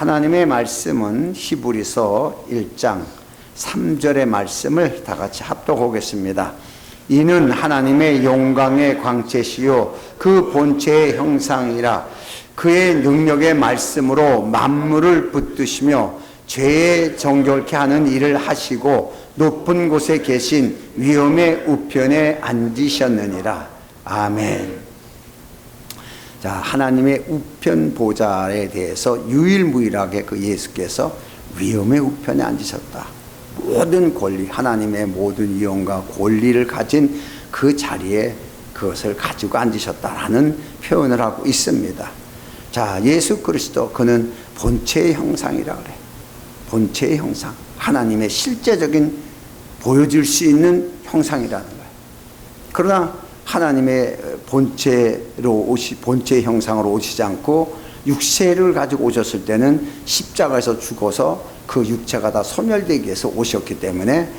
하나님의 말씀은 히브리서 1장 3절의 말씀을 다 같이 합독하겠습니다. 이는 하나님의 영광의 광채시요 그 본체의 형상이라. 그의 능력의 말씀으로 만물을 붙드시며 죄에 정결케 하는 일을 하시고 높은 곳에 계신 위엄의 우편에 앉으셨느니라. 아멘. 자, 하나님의 우편 보좌에 대해서 유일무이하게 그 예수께서 위엄의 우편에 앉으셨다. 모든 권리, 하나님의 모든 위엄과 권리를 가진 그 자리에 그것을 가지고 앉으셨다라는 표현을 하고 있습니다. 자, 예수 그리스도, 그는 본체의 형상이라 그래. 본체의 형상, 하나님의 실제적인 보여줄 수 있는 형상이라는 거예요. 그러나 하나님의 본체의 형상으로 오시지 않고 육체를 가지고 오셨을 때는 십자가에서 죽어서 그 육체가 다 소멸되기 위해서 오셨기 때문에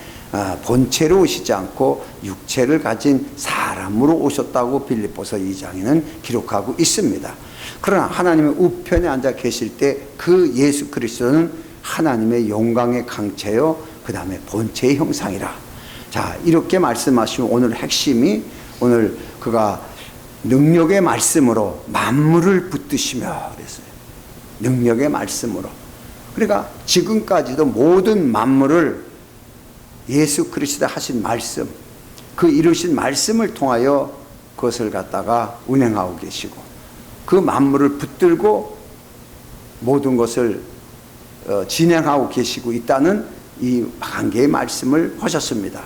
본체로 오시지 않고 육체를 가진 사람으로 오셨다고 빌립보서 2장에는 기록하고 있습니다. 그러나 하나님의 우편에 앉아 계실 때 그 예수 그리스도는 하나님의 영광의 강체요 그 다음에 본체의 형상이라. 자, 이렇게 말씀하시면 오늘 핵심이, 오늘 그가 능력의 말씀으로 만물을 붙드시며 그랬어요. 능력의 말씀으로. 그러니까 지금까지도 모든 만물을 예수 그리스도 하신 말씀, 그 이루신 말씀을 통하여 그것을 갖다가 운행하고 계시고 그 만물을 붙들고 모든 것을 진행하고 계시고 있다는 이 관계의 말씀을 하셨습니다.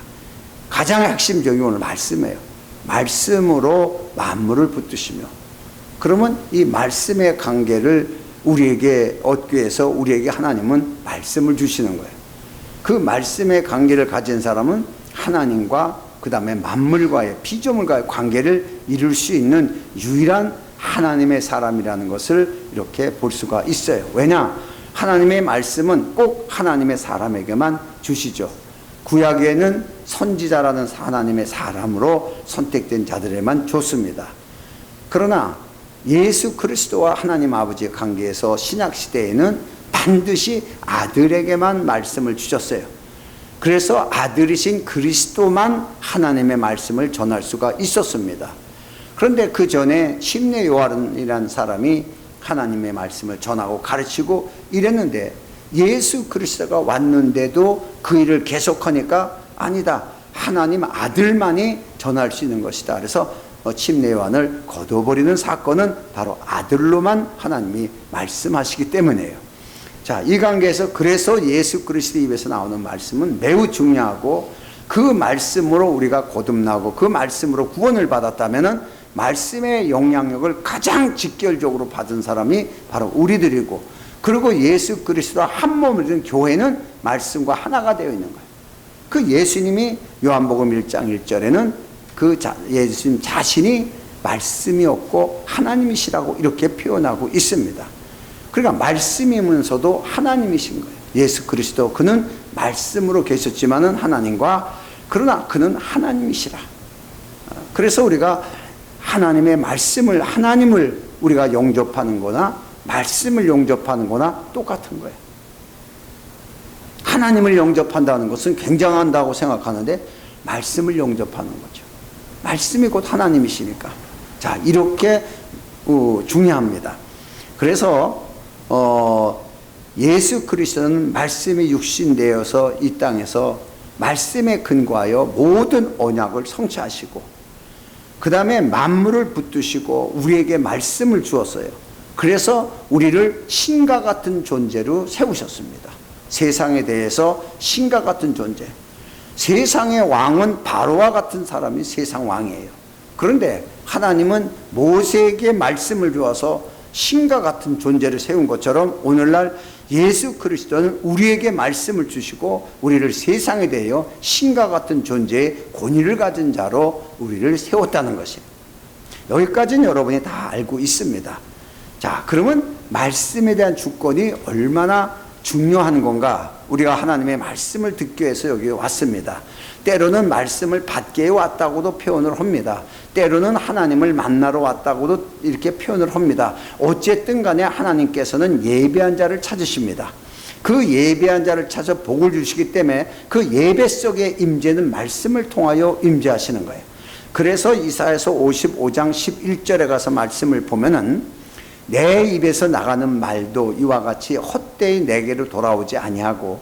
가장 핵심적인 오늘 말씀이에요. 말씀으로 만물을 붙드시며, 그러면 이 말씀의 관계를 우리에게 얻기 위해서 우리에게 하나님은 말씀을 주시는 거예요. 그 말씀의 관계를 가진 사람은 하나님과 그 다음에 만물과의 피조물과의 관계를 이룰 수 있는 유일한 하나님의 사람이라는 것을 이렇게 볼 수가 있어요. 왜냐? 하나님의 말씀은 꼭 하나님의 사람에게만 주시죠. 구약에는 선지자라는 하나님의 사람으로 선택된 자들에만 줬습니다. 그러나 예수 그리스도와 하나님 아버지의 관계에서 신약시대에는 반드시 아들에게만 말씀을 주셨어요. 그래서 아들이신 그리스도만 하나님의 말씀을 전할 수가 있었습니다. 그런데 그 전에 심내 요한이라는 사람이 하나님의 말씀을 전하고 가르치고 이랬는데 예수 그리스도가 왔는데도 그 일을 계속하니까 아니다, 하나님 아들만이 전할 수 있는 것이다. 그래서 침례 요한을 거둬버리는 사건은 바로 아들로만 하나님이 말씀하시기 때문이에요. 자, 이 관계에서 그래서 예수 그리스도 입에서 나오는 말씀은 매우 중요하고, 그 말씀으로 우리가 거듭나고 그 말씀으로 구원을 받았다면은 말씀의 영향력을 가장 직결적으로 받은 사람이 바로 우리들이고, 그리고 예수 그리스도와 한 몸을 이룬 교회는 말씀과 하나가 되어 있는 거예요. 그 예수님이 요한복음 1장 1절에는 그 예수님 자신이 말씀이었고 하나님이시라고 이렇게 표현하고 있습니다. 그러니까 말씀이면서도 하나님이신 거예요. 예수 그리스도, 그는 말씀으로 계셨지만은 하나님과, 그러나 그는 하나님이시라. 그래서 우리가 하나님의 말씀을, 하나님을 우리가 영접하는 거나 말씀을 영접하는 거나 똑같은 거예요. 하나님을 영접한다는 것은 굉장한다고 생각하는데 말씀을 영접하는 거죠. 말씀이 곧 하나님이시니까. 자, 이렇게 중요합니다. 그래서 예수 그리스도는 말씀이 육신되어서 이 땅에서 말씀에 근거하여 모든 언약을 성취하시고 그 다음에 만물을 붙드시고 우리에게 말씀을 주었어요. 그래서 우리를 신과 같은 존재로 세우셨습니다. 세상에 대해서 신과 같은 존재. 세상의 왕은 바로와 같은 사람이 세상 왕이에요. 그런데 하나님은 모세에게 말씀을 주어서 신과 같은 존재를 세운 것처럼 오늘날 예수 그리스도는 우리에게 말씀을 주시고 우리를 세상에 대하여 신과 같은 존재의 권위를 가진 자로 우리를 세웠다는 것이에요. 여기까지는 여러분이 다 알고 있습니다. 자, 그러면 말씀에 대한 주권이 얼마나 중요한 건가? 우리가 하나님의 말씀을 듣기 위해서 여기 왔습니다. 때로는 말씀을 받기 위해 왔다고도 표현을 합니다. 때로는 하나님을 만나러 왔다고도 이렇게 표현을 합니다. 어쨌든 간에 하나님께서는 예배한 자를 찾으십니다. 그 예배한 자를 찾아 복을 주시기 때문에 그 예배 속의 임재는 말씀을 통하여 임재하시는 거예요. 그래서 이사야서 55장 11절에 가서 말씀을 보면은 내 입에서 나가는 말도 이와 같이 헛되이 내게로 돌아오지 아니하고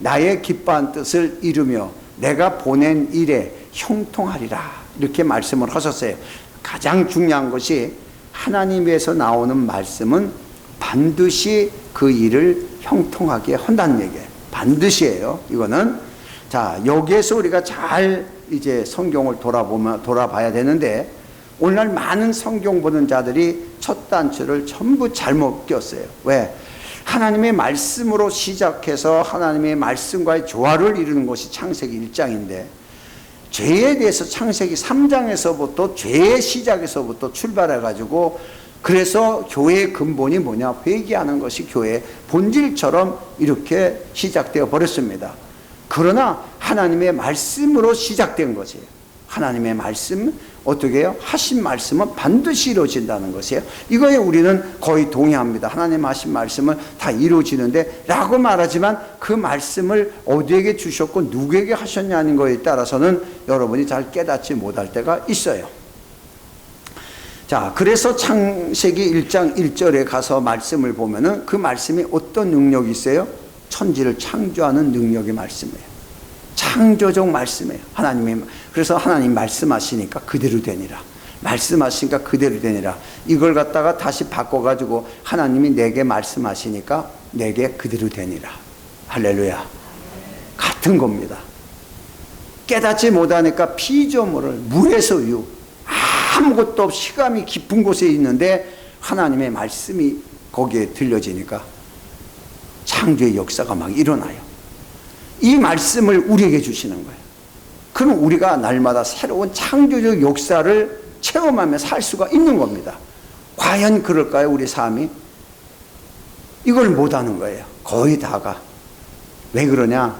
나의 기뻐한 뜻을 이루며 내가 보낸 일에 형통하리라, 이렇게 말씀을 하셨어요. 가장 중요한 것이 하나님에서 나오는 말씀은 반드시 그 일을 형통하게 한다는 얘기예요. 반드시예요. 이거는. 자, 여기에서 우리가 잘 이제 성경을 돌아봐야 되는데, 오늘날 많은 성경 보는 자들이 첫 단추를 전부 잘못 꼈어요. 왜? 하나님의 말씀으로 시작해서 하나님의 말씀과의 조화를 이루는 것이 창세기 1장인데 죄에 대해서 창세기 3장에서부터 죄의 시작에서부터 출발해가지고, 그래서 교회의 근본이 뭐냐? 회개하는 것이 교회의 본질처럼 이렇게 시작되어 버렸습니다. 그러나 하나님의 말씀으로 시작된 것이에요. 하나님의 말씀, 어떻게 해요? 하신 말씀은 반드시 이루어진다는 것이에요. 이거에 우리는 거의 동의합니다. 하나님 하신 말씀은 다 이루어지는데 라고 말하지만, 그 말씀을 어디에게 주셨고 누구에게 하셨냐는 거에 따라서는 여러분이 잘 깨닫지 못할 때가 있어요. 자, 그래서 창세기 1장 1절에 가서 말씀을 보면은 그 말씀이 어떤 능력이 있어요? 천지를 창조하는 능력의 말씀이에요. 창조적 말씀이에요. 그래서 하나님 말씀하시니까 그대로 되니라. 말씀하시니까 그대로 되니라. 이걸 갖다가 다시 바꿔가지고 하나님이 내게 말씀하시니까 내게 그대로 되니라. 할렐루야. 같은 겁니다. 깨닫지 못하니까 피조물을 물에서 유, 아무것도 없이 시감이 깊은 곳에 있는데 하나님의 말씀이 거기에 들려지니까 창조의 역사가 막 일어나요. 이 말씀을 우리에게 주시는 거예요. 그럼 우리가 날마다 새로운 창조적 역사를 체험하며 살 수가 있는 겁니다. 과연 그럴까요? 우리 삶이? 이걸 못하는 거예요. 거의 다가. 왜 그러냐?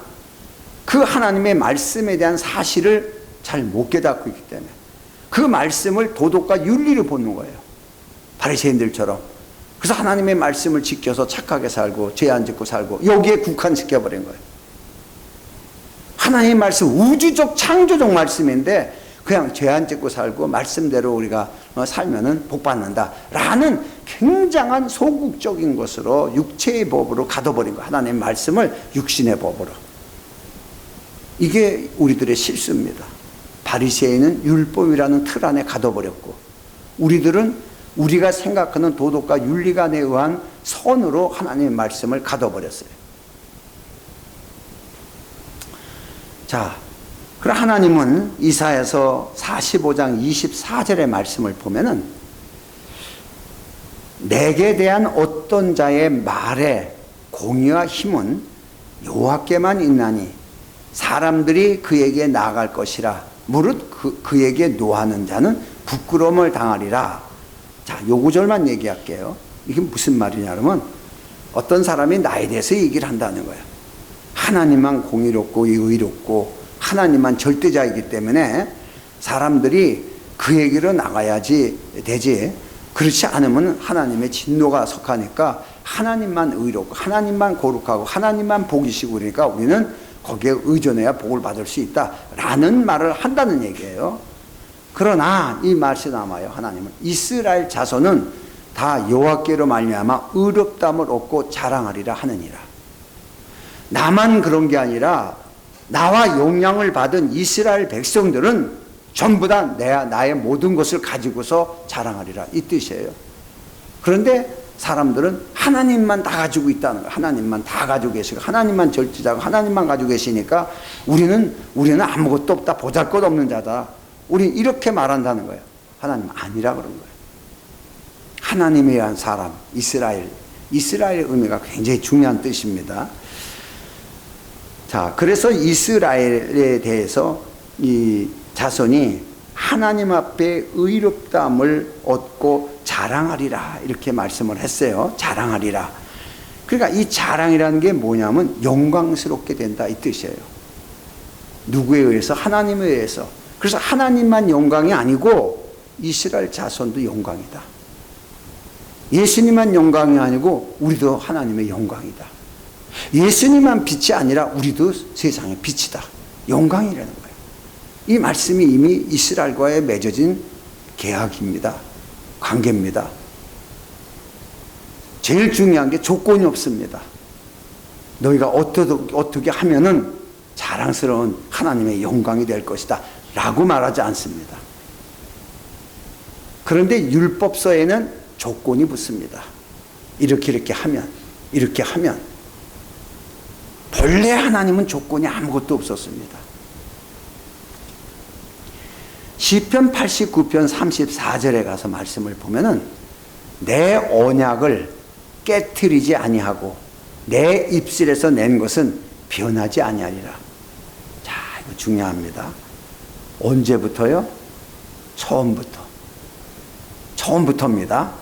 그 하나님의 말씀에 대한 사실을 잘 못 깨닫고 있기 때문에 그 말씀을 도덕과 윤리로 보는 거예요. 바리새인들처럼. 그래서 하나님의 말씀을 지켜서 착하게 살고 죄 안 짓고 살고 여기에 국한시켜버린 거예요. 하나님의 말씀, 우주적 창조적 말씀인데 그냥 죄 안 짓고 살고 말씀대로 우리가 살면은 복 받는다 라는 굉장한 소극적인 것으로 육체의 법으로 가둬버린 거예요. 하나님의 말씀을 육신의 법으로. 이게 우리들의 실수입니다. 바리새인은 율법이라는 틀 안에 가둬버렸고, 우리들은 우리가 생각하는 도덕과 윤리관에 의한 선으로 하나님의 말씀을 가둬버렸어요. 자, 그럼 하나님은 이사야서 45장 24절의 말씀을 보면은 내게 대한 어떤 자의 말에 공의와 힘은 여호와께만 있나니 사람들이 그에게 나아갈 것이라. 무릇 그에게 노하는 자는 부끄러움을 당하리라. 자, 요 구절만 얘기할게요. 이게 무슨 말이냐면 어떤 사람이 나에 대해서 얘기를 한다는 거예요. 하나님만 공의롭고 의롭고 하나님만 절대자이기 때문에 사람들이 그 얘기로 나가야지 되지, 그렇지 않으면 하나님의 진노가 속하니까 하나님만 의롭고 하나님만 거룩하고 하나님만 복이시고 그러니까 우리는 거기에 의존해야 복을 받을 수 있다라는 말을 한다는 얘기예요. 그러나 이 말씀이 남아요. 하나님은 이스라엘 자손은 다 여호와께로 말미암아 의롭다함을 얻고 자랑하리라 하느니라. 나만 그런 게 아니라 나와 용량을 받은 이스라엘 백성들은 전부 다 나의 모든 것을 가지고서 자랑하리라, 이 뜻이에요. 그런데 사람들은 하나님만 다 가지고 있다는 거예요. 하나님만 다 가지고 계시고 하나님만 절대자고 하나님만 가지고 계시니까 우리는 아무것도 없다, 보잘것없는 자다, 우리 이렇게 말한다는 거예요. 하나님 아니라 그런 거예요. 하나님에 대한 사람, 이스라엘의 의미가 굉장히 중요한 뜻입니다. 자, 그래서 이스라엘에 대해서 이 자손이 하나님 앞에 의롭다함을 얻고 자랑하리라, 이렇게 말씀을 했어요. 자랑하리라. 그러니까 이 자랑이라는 게 뭐냐면 영광스럽게 된다 이 뜻이에요. 누구에 의해서? 하나님에 의해서. 그래서 하나님만 영광이 아니고 이스라엘 자손도 영광이다. 예수님만 영광이 아니고 우리도 하나님의 영광이다. 예수님만 빛이 아니라 우리도 세상의 빛이다. 영광이라는 거예요. 이 말씀이 이미 이스라엘과의 맺어진 계약입니다. 관계입니다. 제일 중요한 게 조건이 없습니다. 너희가 어떻게 하면은 자랑스러운 하나님의 영광이 될 것이다 라고 말하지 않습니다. 그런데 율법서에는 조건이 붙습니다. 이렇게 하면 본래 하나님은 조건이 아무것도 없었습니다. 시편 89편 34절에 가서 말씀을 보면은 내 언약을 깨트리지 아니하고 내 입술에서 낸 것은 변하지 아니하리라. 자, 이거 중요합니다. 언제부터요? 처음부터입니다.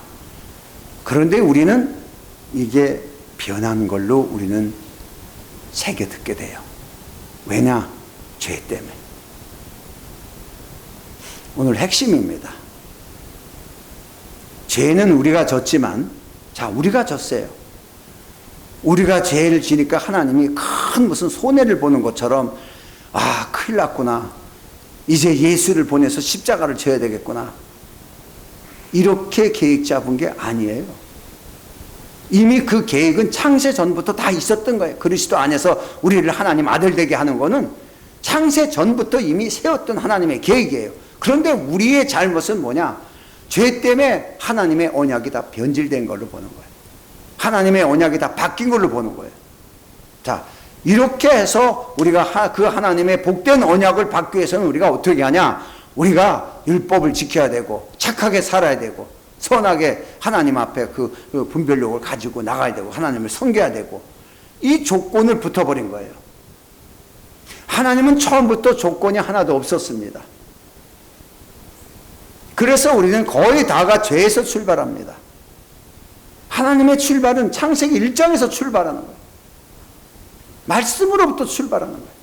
그런데 우리는 이게 변한 걸로 우리는 새겨 듣게 돼요. 왜냐? 죄 때문에. 오늘 핵심입니다. 죄는 우리가 졌지만, 자, 우리가 졌어요. 우리가 죄를 지니까 하나님이 큰 무슨 손해를 보는 것처럼, 아, 큰일 났구나. 이제 예수를 보내서 십자가를 져야 되겠구나. 이렇게 계획 잡은 게 아니에요. 이미 그 계획은 창세 전부터 다 있었던 거예요. 그리스도 안에서 우리를 하나님 아들 되게 하는 거는 창세 전부터 이미 세웠던 하나님의 계획이에요. 그런데 우리의 잘못은 뭐냐? 죄 때문에 하나님의 언약이 다 변질된 걸로 보는 거예요. 하나님의 언약이 다 바뀐 걸로 보는 거예요. 자, 이렇게 해서 우리가 그 하나님의 복된 언약을 받기 위해서는 우리가 어떻게 하냐? 우리가 율법을 지켜야 되고 착하게 살아야 되고 선하게 하나님 앞에 그 분별력을 가지고 나가야 되고 하나님을 섬겨야 되고 이 조건을 붙어버린 거예요. 하나님은 처음부터 조건이 하나도 없었습니다. 그래서 우리는 거의 다가 죄에서 출발합니다. 하나님의 출발은 창세기 1장에서 출발하는 거예요. 말씀으로부터 출발하는 거예요.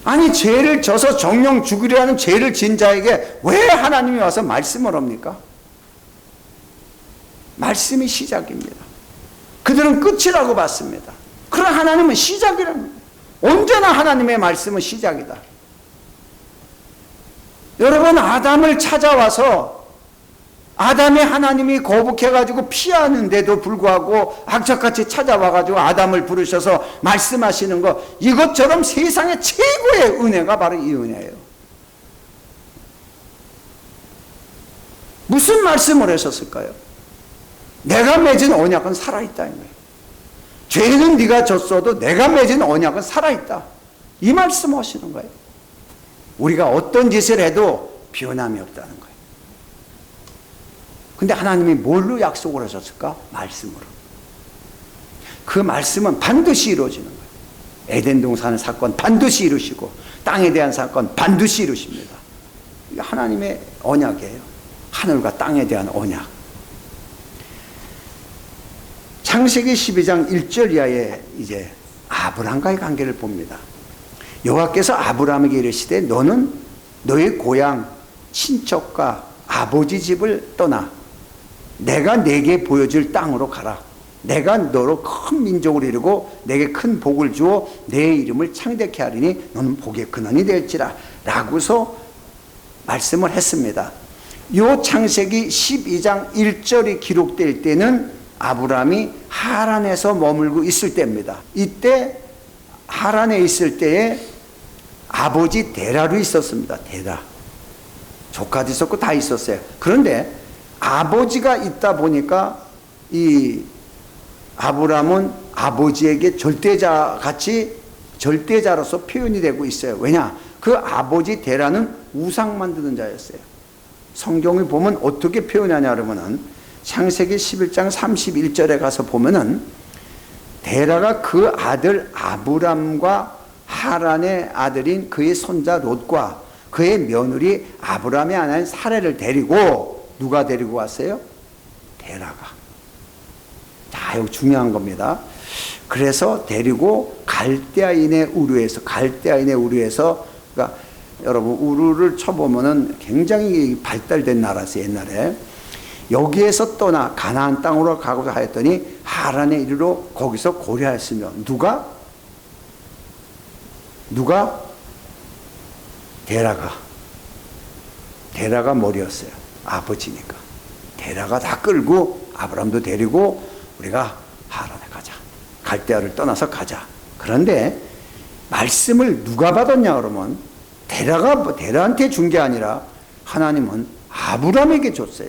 아니, 죄를 져서 정령 죽으려 하는 죄를 진 자에게 왜 하나님이 와서 말씀을 합니까? 말씀이 시작입니다. 그들은 끝이라고 봤습니다. 그러나 하나님은 시작이라는 거예요. 언제나 하나님의 말씀은 시작이다. 여러분, 아담을 찾아와서 아담의 하나님이 거북해가지고 피하는데도 불구하고 악착같이 찾아와가지고 아담을 부르셔서 말씀하시는 거, 이것처럼 세상의 최고의 은혜가 바로 이 은혜예요. 무슨 말씀을 하셨을까요? 내가 맺은 언약은 살아있다는 거예요. 죄는 네가 졌어도 내가 맺은 언약은 살아있다. 이 말씀 하시는 거예요. 우리가 어떤 짓을 해도 변함이 없다는 거예요. 근데 하나님이 뭘로 약속을 하셨을까? 말씀으로. 그 말씀은 반드시 이루어지는 거예요. 에덴 동산 사건 반드시 이루시고 땅에 대한 사건 반드시 이루십니다. 이게 하나님의 언약이에요. 하늘과 땅에 대한 언약. 창세기 12장 1절 이하에 이제 아브람과의 관계를 봅니다. 여호와께서 아브람에게 이르시되 너는 너의 고향 친척과 아버지 집을 떠나 내가 내게 보여줄 땅으로 가라. 내가 너로 큰 민족을 이루고 내게 큰 복을 주어 내 이름을 창대케 하리니 너는 복의 근원이 될지라 라고서 말씀을 했습니다. 요 창세기 12장 1절이 기록될 때는 아브람이 하란에서 머물고 있을 때입니다. 이때 하란에 있을 때에 아버지 데라도 있었습니다. 데라. 조카도 있었고 다 있었어요. 그런데 아버지가 있다 보니까 이 아브람은 아버지에게 절대자로서 표현이 되고 있어요. 왜냐? 그 아버지 데라는 우상 만드는 자였어요. 성경을 보면 어떻게 표현하냐 그러면은 창세기 11장 31절에 가서 보면은 데라가 그 아들 아브람과 하란의 아들인 그의 손자 롯과 그의 며느리 아브람의 아내인 사레를 데리고 누가 데리고 왔어요? 데라가. 자, 이거 중요한 겁니다. 그래서 데리고 갈대아인의 우르에서, 그러니까 여러분 우르를 쳐보면은 굉장히 발달된 나라였어요, 옛날에. 여기에서 떠나 가나안 땅으로 가고자 하였더니 하란에 이르러 거기서 고려하였으며, 누가? 데라가 머리였어요. 아버지니까. 데라가 다 끌고 아브라함도 데리고 우리가 하란에 가자. 갈대아를 떠나서 가자. 그런데 말씀을 누가 받았냐 그러면 데라한테 준 게 아니라 하나님은 아브라함에게 줬어요.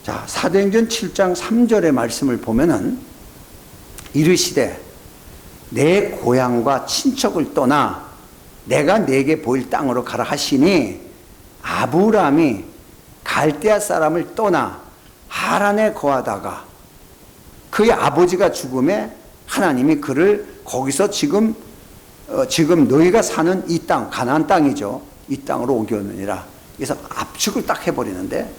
자, 사도행전 7장 3절의 말씀을 보면은 이르시되 내 고향과 친척을 떠나 내가 네게 보일 땅으로 가라 하시니, 아브라함이 갈대아 사람을 떠나 하란에 거하다가 그의 아버지가 죽음에 하나님이 그를 거기서 지금 너희가 사는 이 땅, 가나안 땅이죠. 이 땅으로 옮겨오느니라. 그래서 압축을 딱 해버리는데,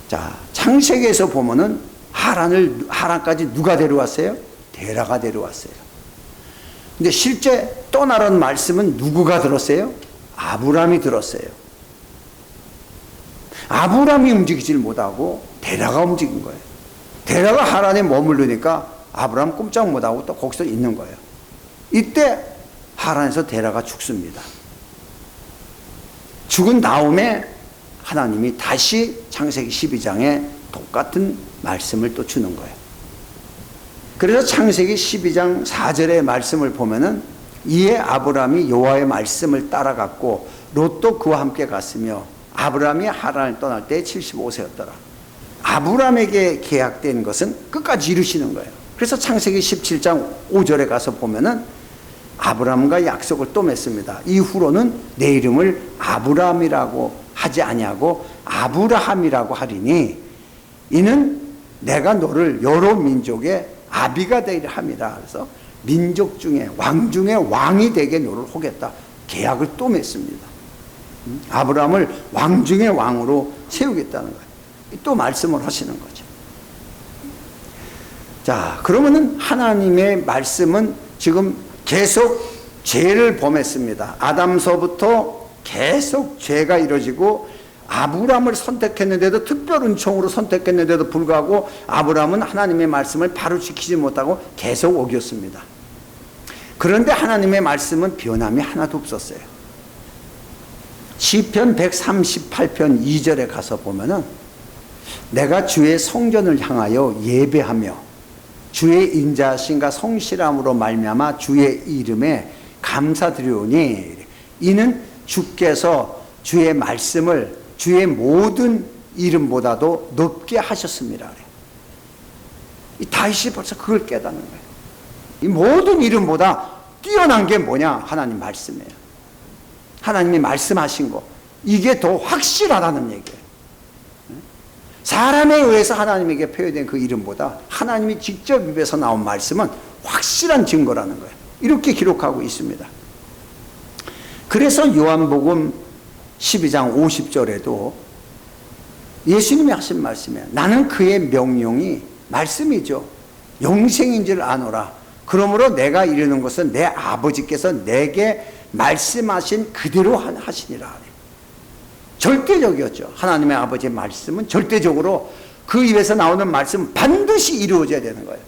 자, 창세기에서 보면은 하란까지 누가 데려왔어요? 데라가 데려왔어요. 근데 실제 떠나라는 말씀은 누구가 들었어요? 아브라함이 들었어요. 아브라함이 움직이질 못하고 데라가 움직인 거예요. 데라가 하란에 머무르니까 아브라함 꼼짝 못하고 또 거기서 있는 거예요. 이때 하란에서 데라가 죽습니다. 죽은 다음에 하나님이 다시 창세기 12장에 똑같은 말씀을 또 주는 거예요. 그래서 창세기 12장 4절의 말씀을 보면은 이에 아브라함이 여호와의 말씀을 따라갔고 롯도 그와 함께 갔으며 아브라함이 하란을 떠날 때 75세였더라. 아브라함에게 계약된 것은 끝까지 이루시는 거예요. 그래서 창세기 17장 5절에 가서 보면은 아브라함과 약속을 또 맺습니다. 이후로는 내 이름을 아브라함이라고 하지 아니하고 아브라함이라고 하리니 이는 내가 너를 여러 민족의 아비가 되리라 함이라. 그래서 민족 중에 왕 중에 왕이 되게 너를 하겠다. 계약을 또 맺습니다. 아브라함을 왕 중에 왕으로 세우겠다는 거예요. 또 말씀을 하시는 거죠. 자, 그러면은 하나님의 말씀은 지금 계속 죄를 범했습니다. 아담서부터 계속 죄가 이루어지고 아브라함을 선택했는데도, 특별 은총으로 선택했는데도 불구하고 아브라함은 하나님의 말씀을 바로 지키지 못하고 계속 어겼습니다. 그런데 하나님의 말씀은 변함이 하나도 없었어요. 시편 138편 2절에 가서 보면은 내가 주의 성전을 향하여 예배하며 주의 인자하심과 성실함으로 말미암아 주의 이름에 감사드리오니 이는 주께서 주의 말씀을 주의 모든 이름보다도 높게 하셨습니다. 이 다윗이 벌써 그걸 깨닫는 거예요. 이 모든 이름보다 뛰어난 게 뭐냐? 하나님 말씀이에요. 하나님이 말씀하신 거, 이게 더 확실하다는 얘기예요. 사람에 의해서 하나님에게 표현된 그 이름보다 하나님이 직접 입에서 나온 말씀은 확실한 증거라는 거예요. 이렇게 기록하고 있습니다. 그래서 요한복음 12장 50절에도 예수님이 하신 말씀이에요. 나는 그의 명령이 말씀이죠. 영생인 줄 아노라. 그러므로 내가 이르는 것은 내 아버지께서 내게 말씀하신 그대로 하시니라. 절대적이었죠. 하나님의 아버지의 말씀은 절대적으로 그 입에서 나오는 말씀은 반드시 이루어져야 되는 거예요.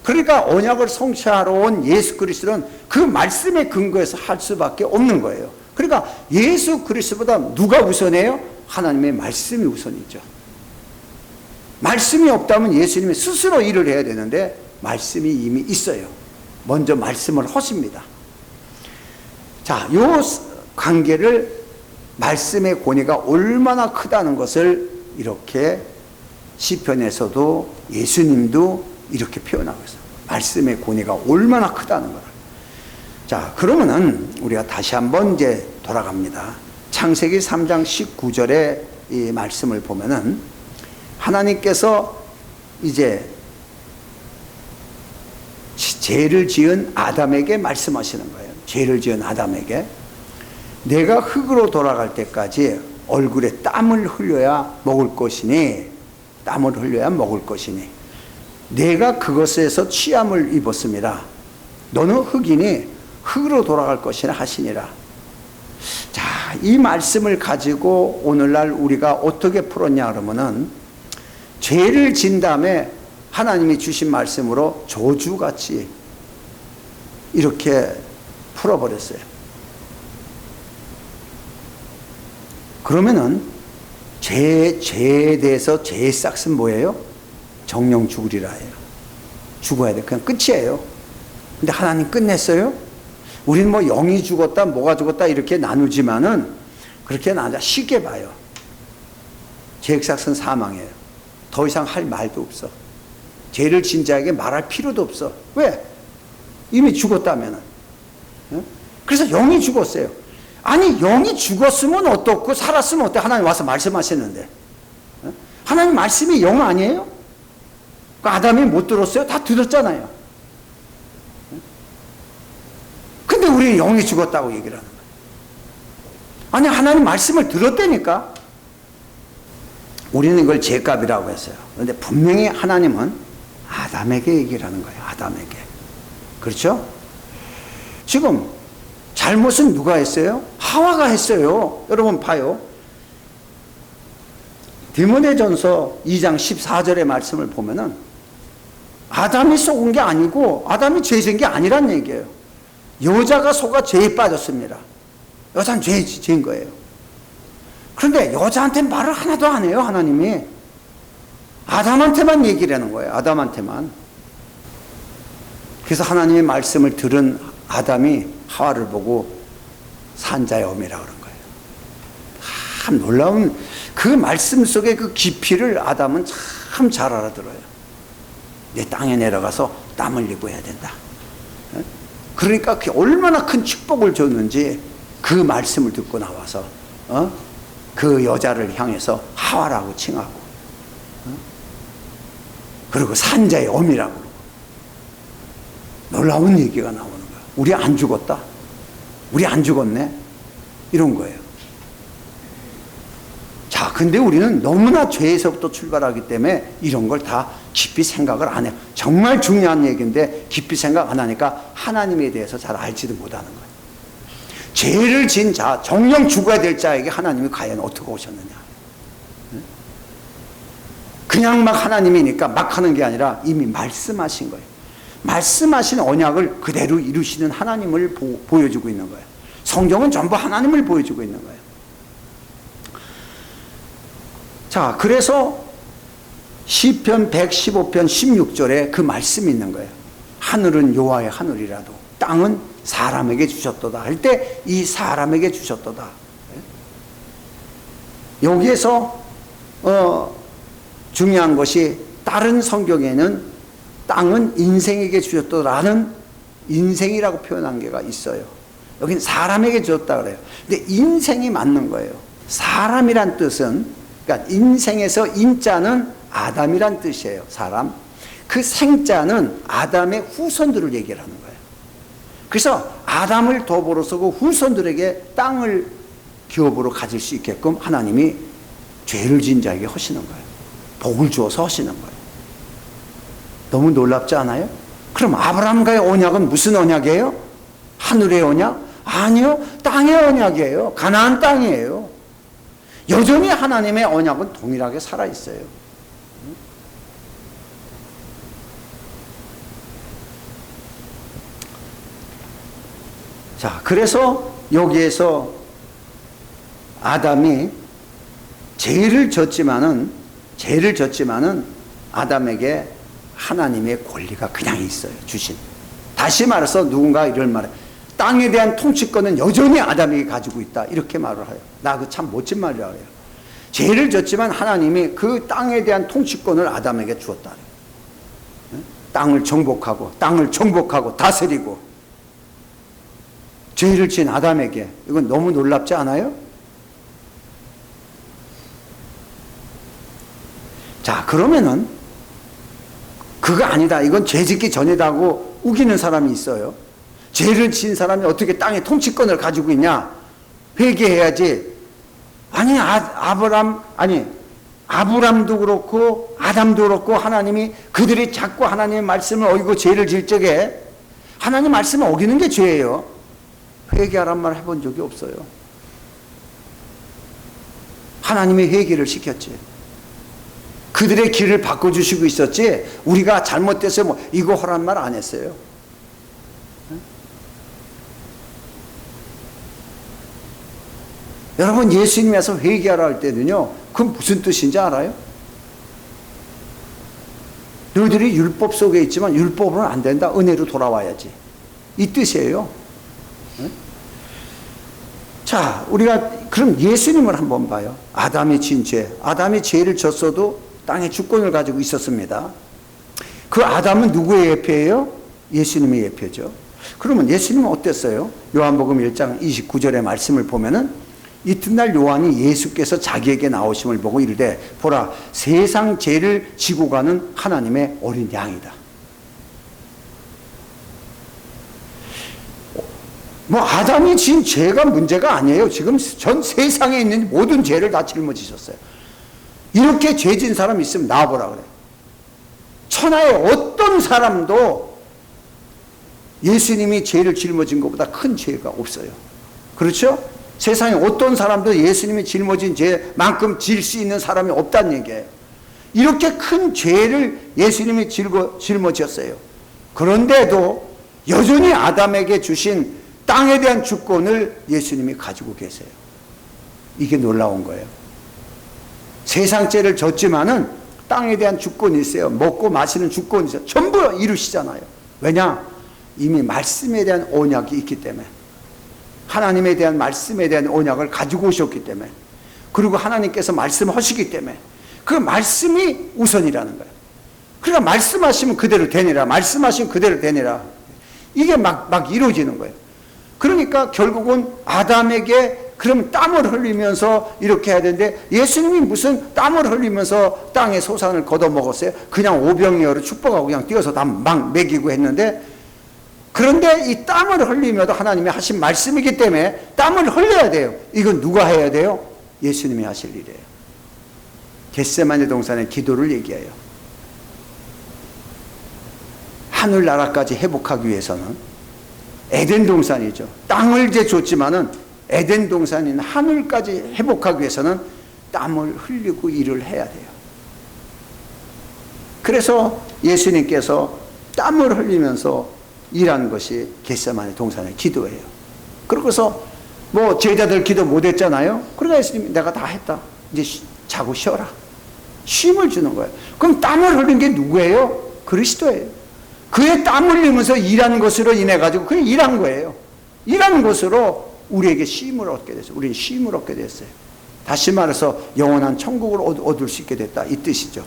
그러니까 언약을 성취하러 온 예수 그리스도는 그 말씀에 근거해서 할 수밖에 없는 거예요. 그러니까 예수 그리스도보다 누가 우선해요? 하나님의 말씀이 우선이죠. 말씀이 없다면 예수님이 스스로 일을 해야 되는데 말씀이 이미 있어요. 먼저 말씀을 하십니다. 자, 요 관계를, 말씀의 권위가 얼마나 크다는 것을 이렇게 시편에서도 예수님도 이렇게 표현하고 있어요. 말씀의 권위가 얼마나 크다는 거를. 자, 그러면은 우리가 다시 한번 이제 돌아갑니다. 창세기 3장 19절의 이 말씀을 보면은 하나님께서 이제 죄를 지은 아담에게 말씀하시는 거예요. 죄를 지은 아담에게 내가 흙으로 돌아갈 때까지 얼굴에 땀을 흘려야 먹을 것이니, 땀을 흘려야 먹을 것이니 내가 그것에서 취함을 입었습니다. 너는 흙이니 흙으로 돌아갈 것이라 하시니라. 자, 이 말씀을 가지고 오늘날 우리가 어떻게 풀었냐 그러면은, 죄를 진 다음에 하나님이 주신 말씀으로 저주같이 이렇게 풀어버렸어요. 그러면은 죄에 대해서 죄의 싹은 뭐예요? 정령 죽으리라 해요. 죽어야 돼. 그냥 끝이에요. 근데 하나님 끝냈어요? 우리는 뭐 영이 죽었다 뭐가 죽었다 이렇게 나누지만은 그렇게 나누자 쉽게 봐요. 죄의 싹은 사망이에요. 더 이상 할 말도 없어. 죄를 진 자에게 말할 필요도 없어. 왜? 이미 죽었다면은. 그래서 영이 죽었어요. 아니, 영이 죽었으면 어떻고 살았으면 어때? 하나님 와서 말씀하셨는데. 하나님 말씀이 영 아니에요? 아담이 못 들었어요? 다 들었잖아요. 근데 우리는 영이 죽었다고 얘기를 하는 거예요. 아니, 하나님 말씀을 들었다니까. 우리는 이걸 죄값이라고 했어요. 그런데 분명히 하나님은 아담에게 얘기를 하는 거예요. 아담에게. 그렇죠? 지금 잘못은 누가 했어요? 하와가 했어요. 여러분 봐요. 디모데전서 2장 14절의 말씀을 보면은 아담이 속은 게 아니고 아담이 죄 지은 게 아니란 얘기예요. 여자가 속아 죄에 빠졌습니다. 여자는 죄 지은 거예요. 그런데 여자한테 말을 하나도 안 해요. 하나님이 아담한테만 얘기를 하는 거예요. 아담한테만. 그래서 하나님의 말씀을 들은 아담이 하와를 보고 산자의 어미라고 그런 거예요. 참 놀라운 그 말씀 속의 그 깊이를 아담은 참 잘 알아들어요. 내 땅에 내려가서 땀 흘리고 해야 된다. 그러니까 그게 얼마나 큰 축복을 줬는지 그 말씀을 듣고 나와서 그 여자를 향해서 하와라고 칭하고 그리고 산자의 어미라고 그러고 놀라운 얘기가 나오는 거야. 우리 안 죽었다. 우리 안 죽었네. 이런 거예요. 자, 근데 우리는 너무나 죄에서부터 출발하기 때문에 이런 걸 다 깊이 생각을 안 해요. 정말 중요한 얘기인데 깊이 생각 안 하니까 하나님에 대해서 잘 알지도 못하는 거예요. 죄를 진 자, 정령 죽어야 될 자에게 하나님이 과연 어떻게 오셨느냐. 그냥 막 하나님이니까 막 하는 게 아니라 이미 말씀하신 거예요. 말씀하신 언약을 그대로 이루시는 하나님을 보여주고 있는 거예요. 성경은 전부 하나님을 보여주고 있는 거예요. 자, 그래서 시편 115편 16절에 그 말씀이 있는 거예요. 하늘은 여호와의 하늘이라도 땅은 사람에게 주셨도다 할 때 이 사람에게 주셨도다. 여기에서 중요한 것이 다른 성경에는 땅은 인생에게 주셨다라는 인생이라고 표현한 게가 있어요. 여기는 사람에게 주셨다 그래요. 근데 인생이 맞는 거예요. 사람이란 뜻은 그러니까 인생에서 인자는 아담이란 뜻이에요. 사람. 그 생자는 아담의 후손들을 얘기를 하는 거예요. 그래서 아담을 더불어서 그 후손들에게 땅을 기업으로 가질 수 있게끔 하나님이 죄를 지은 자에게 하시는 거예요. 복을 주어서 하시는 거예요. 너무 놀랍지 않아요? 그럼 아브라함과의 언약은 무슨 언약이에요? 하늘의 언약? 아니요. 땅의 언약이에요. 가나안 땅이에요. 여전히 하나님의 언약은 동일하게 살아있어요. 자, 그래서 여기에서 아담이 죄를 졌지만은 아담에게 하나님의 권리가 그냥 있어요. 주신. 다시 말해서 누군가 이런 말을 땅에 대한 통치권은 여전히 아담에게 가지고 있다. 이렇게 말을 해요. 나 그 참 멋진 말이라고 해요. 죄를 졌지만 하나님이 그 땅에 대한 통치권을 아담에게 주었다. 땅을 정복하고 다스리고 죄를 지은 아담에게. 이건 너무 놀랍지 않아요? 자, 그러면은 그거 아니다. 이건 죄 짓기 전이다 하고 우기는 사람이 있어요. 죄를 지은 사람이 어떻게 땅의 통치권을 가지고 있냐? 회개해야지. 아니, 아브람도 그렇고 아담도 그렇고 하나님이 그들이 자꾸 하나님의 말씀을 어기고 죄를 질 적에 하나님 말씀을 어기는 게 죄예요. 회개하란 말 해본 적이 없어요. 하나님이 회개를 시켰지. 그들의 길을 바꿔주시고 있었지 우리가 잘못돼서 뭐 이거 하란 말 안 했어요. 여러분 예수님에서 회개하라 할 때는요 그건 무슨 뜻인지 알아요? 너희들이 율법 속에 있지만 율법으로는 안 된다. 은혜로 돌아와야지. 이 뜻이에요. 자, 우리가 그럼 예수님을 한번 봐요. 아담이 진 죄. 아담이 죄를 졌어도 땅에 주권을 가지고 있었습니다. 그 아담은 누구의 예표예요? 예수님의 예표죠. 그러면 예수님은 어땠어요? 요한복음 1장 29절의 말씀을 보면은 이튿날 요한이 예수께서 자기에게 나오심을 보고 이르되 보라 세상 죄를 지고 가는 하나님의 어린 양이다. 뭐 아담이 지은 죄가 문제가 아니에요. 지금 전 세상에 있는 모든 죄를 다 짊어지셨어요. 이렇게 죄진 사람 있으면 나와보라 그래. 천하의 어떤 사람도 예수님이 죄를 짊어진 것보다 큰 죄가 없어요. 그렇죠? 세상에 어떤 사람도 예수님이 짊어진 죄만큼 질 수 있는 사람이 없다는 얘기예요. 이렇게 큰 죄를 예수님이 짊어졌어요. 그런데도 여전히 아담에게 주신 땅에 대한 주권을 예수님이 가지고 계세요. 이게 놀라운 거예요. 세상 죄를 졌지만은 땅에 대한 주권이 있어요. 먹고 마시는 주권이 있어요. 전부 이루시잖아요. 왜냐? 이미 말씀에 대한 언약이 있기 때문에. 하나님에 대한 말씀에 대한 언약을 가지고 오셨기 때문에. 그리고 하나님께서 말씀하시기 때문에. 그 말씀이 우선이라는 거예요. 그러니까 말씀하시면 그대로 되니라. 말씀하시면 그대로 되니라. 이게 막 이루어지는 거예요. 그러니까 결국은 아담에게 그럼 땀을 흘리면서 이렇게 해야 되는데 예수님이 무슨 땀을 흘리면서 땅의 소산을 걷어먹었어요? 그냥 오병이어로 축복하고 그냥 뛰어서 다 막 먹이고 했는데 그런데 이 땀을 흘리며도 하나님이 하신 말씀이기 때문에 땀을 흘려야 돼요. 이건 누가 해야 돼요? 예수님이 하실 일이에요. 겟세마네 동산의 기도를 얘기해요. 하늘나라까지 회복하기 위해서는 에덴 동산이죠. 땅을 이제 줬지만은 에덴 동산인 하늘까지 회복하기 위해서는 땀을 흘리고 일을 해야 돼요. 그래서 예수님께서 땀을 흘리면서 일한 것이 겟세마네 동산의 기도예요. 그러고서 뭐 제자들 기도 못했잖아요. 그러니까 예수님이 내가 다 했다. 이제 자고 쉬어라. 쉼을 주는 거예요. 그럼 땀을 흘린 게 누구예요? 그리스도예요. 그의 땀 흘리면서 일한 것으로 인해 가지고 그냥 일한 거예요. 일한 것으로 우리에게 쉼을 얻게 됐어요. 우리는 쉼을 얻게 됐어요. 다시 말해서 영원한 천국을 얻을 수 있게 됐다 이 뜻이죠.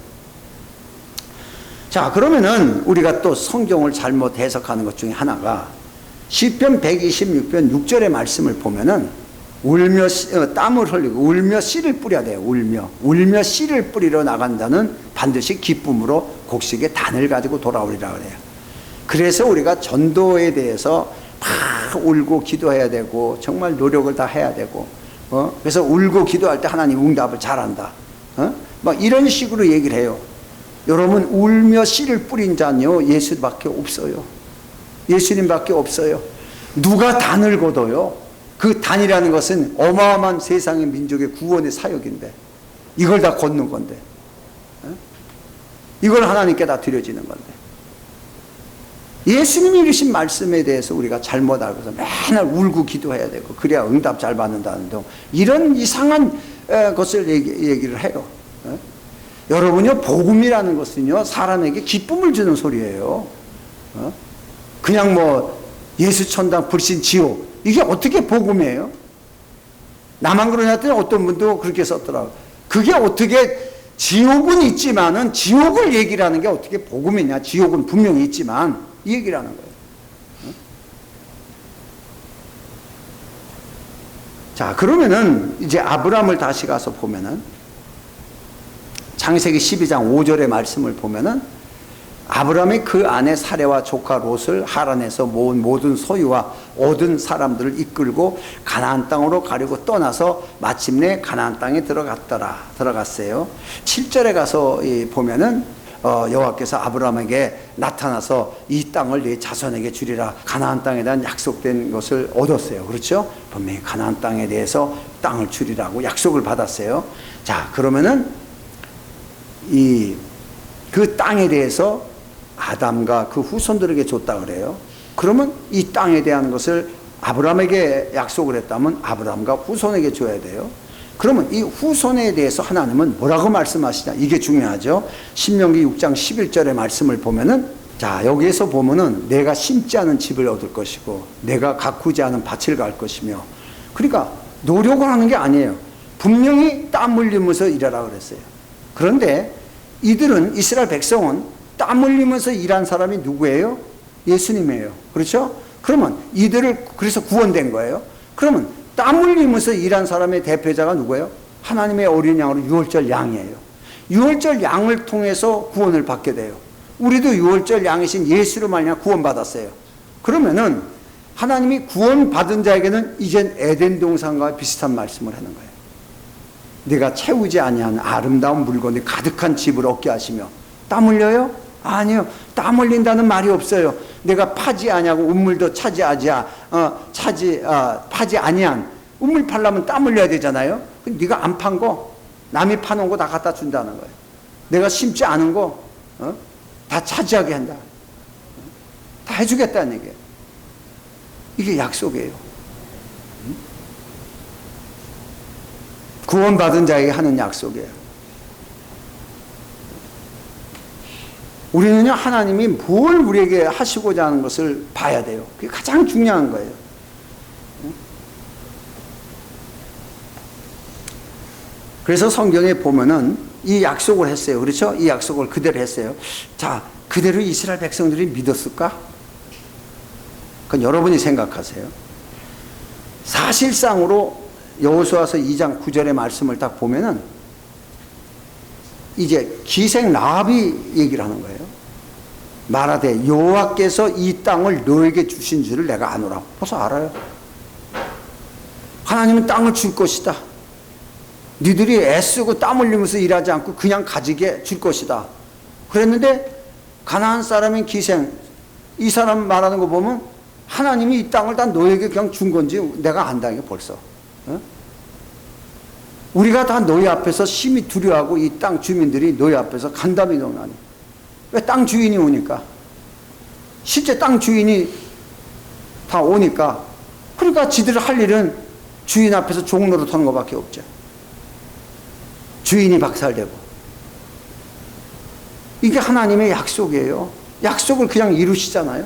자, 그러면은 우리가 또 성경을 잘못 해석하는 것 중에 하나가 시편 126편 6절의 말씀을 보면은 울며 땀을 흘리고 울며 씨를 뿌려야 돼요. 울며 씨를 뿌리러 나간다는 반드시 기쁨으로 곡식의 단을 가지고 돌아오리라 그래요. 그래서 우리가 전도에 대해서 막 울고 기도해야 되고 정말 노력을 다 해야 되고 그래서 울고 기도할 때 하나님 응답을 잘한다. 막 이런 식으로 얘기를 해요. 여러분 울며 씨를 뿌린 자는요 예수밖에 없어요. 예수님밖에 없어요. 누가 단을 걷어요? 그 단이라는 것은 어마어마한 세상의 민족의 구원의 사역인데 이걸 다 걷는 건데 이걸 하나님께 다 드려지는 건데 예수님이 이루신 말씀에 대해서 우리가 잘못 알고서 맨날 울고 기도해야 되고 그래야 응답 잘 받는다는 등 이런 이상한 것을 얘기를 해요. 여러분요 복음이라는 것은요 사람에게 기쁨을 주는 소리예요. 그냥 뭐 예수 천당 불신 지옥 이게 어떻게 복음이에요? 나만 그러냐 했더니 어떤 분도 그렇게 썼더라고요. 그게 어떻게 지옥은 있지만은 지옥을 얘기를 하는 게 어떻게 복음이냐. 지옥은 분명히 있지만 이 얘기를 하는 거예요. 자, 그러면은 이제 아브라함을 다시 가서 보면은 창세기 12장 5절의 말씀을 보면은 아브라함이 그 아내 사레와 조카 롯을 하란에서 모은 모든 소유와 얻은 사람들을 이끌고 가나안 땅으로 가려고 떠나서 마침내 가나안 땅에 들어갔어요. 7절에 가서 보면은 여호와께서 아브라함에게 나타나서 이 땅을 네 자손에게 주리라, 가나안 땅에 대한 약속된 것을 얻었어요. 그렇죠? 분명히 가나안 땅에 대해서 땅을 주리라고 약속을 받았어요. 자, 그러면은 그 땅에 대해서 아담과 그 후손들에게 줬다 그래요. 그러면 이 땅에 대한 것을 아브라함에게 약속을 했다면 아브라함과 후손에게 줘야 돼요. 그러면 이 후손에 대해서 하나님은 뭐라고 말씀하시냐, 이게 중요하죠. 신명기 6장 11절의 말씀을 보면은, 자, 여기에서 보면은 내가 심지 않은 집을 얻을 것이고 내가 가꾸지 않은 밭을 갈 것이며, 그러니까 노력을 하는 게 아니에요. 분명히 땀 흘리면서 일하라 그랬어요. 그런데 이들은, 이스라엘 백성은 땀 흘리면서 일한 사람이 누구예요? 예수님이에요. 그렇죠? 그러면 이들을, 그래서 구원된 거예요. 그러면 땀 흘리면서 일한 사람의 대표자가 누구예요? 하나님의 어린 양으로 유월절 양이에요. 유월절 양을 통해서 구원을 받게 돼요. 우리도 유월절 양이신 예수로 말미암아 구원받았어요. 그러면은 하나님이 구원받은 자에게는 이젠 에덴 동산과 비슷한 말씀을 하는 거예요. 내가 채우지 아니한 아름다운 물건이 가득한 집을 얻게 하시며. 땀 흘려요? 아니요. 땀 흘린다는 말이 없어요. 내가 파지 아니하고 우물도 파지 아니한, 우물 팔려면 땀 흘려야 되잖아요. 네가 안 판 거, 남이 파놓은 거 다 갖다 준다는 거예요. 내가 심지 않은 거 다 차지하게 한다. 다 해주겠다는 얘기예요. 이게 약속이에요. 구원받은 자에게 하는 약속이에요. 우리는요, 하나님이 뭘 우리에게 하시고자 하는 것을 봐야 돼요. 그게 가장 중요한 거예요. 그래서 성경에 보면은 이 약속을 했어요. 그렇죠? 이 약속을 그대로 했어요. 자, 그대로 이스라엘 백성들이 믿었을까? 그건 여러분이 생각하세요. 사실상으로 여호수아서 2장 9절의 말씀을 딱 보면은 이제 기생 라합이 얘기를 하는 거예요. 말하되 여호와께서 이 땅을 너에게 주신 줄을 내가 아노라. 벌써 알아요. 하나님은 땅을 줄 것이다. 니들이 애쓰고 땀 흘리면서 일하지 않고 그냥 가지게 줄 것이다. 그랬는데 가나안 사람인 기생, 이 사람 말하는 거 보면 하나님이 이 땅을 다 너에게 그냥 준 건지 내가 안다, 이게 벌써. 우리가 다 너희 앞에서 심히 두려워하고 이 땅 주민들이 너희 앞에서 간담이 너무나니. 왜? 땅 주인이 오니까. 실제 땅 주인이 다 오니까. 그러니까 지들 할 일은 주인 앞에서 종로를 타는 것밖에 없죠. 주인이 박살되고. 이게 하나님의 약속이에요. 약속을 그냥 이루시잖아요.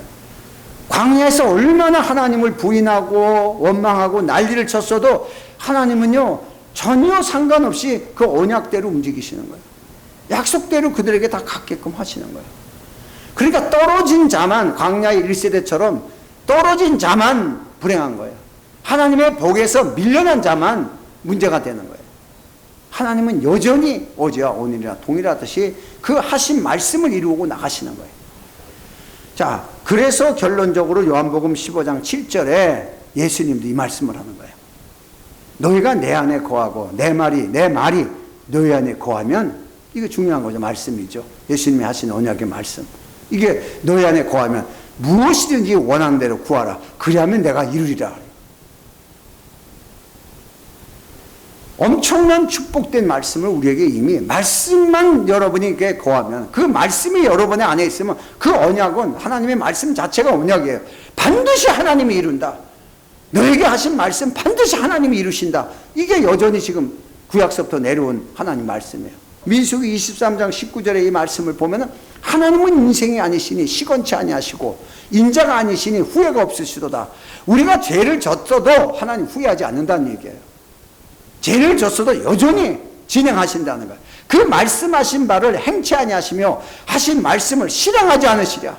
광야에서 얼마나 하나님을 부인하고 원망하고 난리를 쳤어도 하나님은요, 전혀 상관없이 그 언약대로 움직이시는 거예요. 약속대로 그들에게 다 갖게끔 하시는 거예요. 그러니까 떨어진 자만, 광야의 1세대처럼 떨어진 자만 불행한 거예요. 하나님의 복에서 밀려난 자만 문제가 되는 거예요. 하나님은 여전히 어제와 오늘이나 동일하듯이 그 하신 말씀을 이루고 나가시는 거예요. 자, 그래서 결론적으로 요한복음 15장 7절에 예수님도 이 말씀을 하는 거예요. 너희가 내 안에 거하고 내 말이 너희 안에 거하면, 이게 중요한 거죠. 말씀이죠. 예수님이 하신 언약의 말씀. 이게 너희 안에 거하면 무엇이든지 원하는 대로 구하라. 그리하면 내가 이루리라. 엄청난 축복된 말씀을 우리에게 이미, 말씀만 여러분에게 거하면, 그 말씀이 여러분의 안에 있으면 그 언약은, 하나님의 말씀 자체가 언약이에요. 반드시 하나님이 이룬다. 너에게 하신 말씀 반드시 하나님이 이루신다. 이게 여전히 지금 구약서부터 내려온 하나님 말씀이에요. 민수기 23장 19절에 이 말씀을 보면 하나님은 인생이 아니시니 시건치 아니하시고 인자가 아니시니 후회가 없으시도다. 우리가 죄를 졌어도 하나님 후회하지 않는다는 얘기예요. 죄를 졌어도 여전히 진행하신다는 거예요. 그 말씀하신 바를 행치 아니하시며 하신 말씀을 실행하지 않으시랴.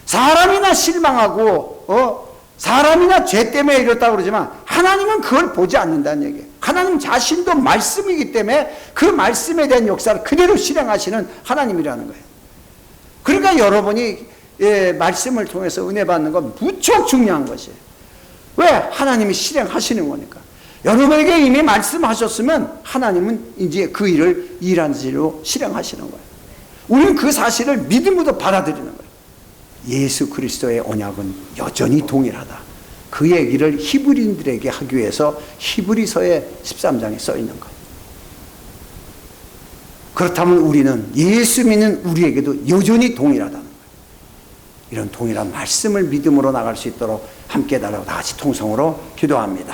사람이나 실망하고 사람이나 죄 때문에 이렇다고 그러지만 하나님은 그걸 보지 않는다는 얘기예요. 하나님 자신도 말씀이기 때문에 그 말씀에 대한 역사를 그대로 실행하시는 하나님이라는 거예요. 그러니까 여러분이 말씀을 통해서 은혜 받는 건 무척 중요한 것이에요. 왜? 하나님이 실행하시는 거니까. 여러분에게 이미 말씀하셨으면 하나님은 이제 그 일을 일하는 일로 실행하시는 거예요. 우리는 그 사실을 믿음으로 받아들이는 거예요. 예수 그리스도의 언약은 여전히 동일하다. 그 얘기를 히브리인들에게 하기 위해서 히브리서의 13장에 써 있는 거예요. 그렇다면 우리는 예수 믿는 우리에게도 여전히 동일하다는 거예요. 이런 동일한 말씀을 믿음으로 나갈 수 있도록 함께 달라고 다 같이 통성으로 기도합니다.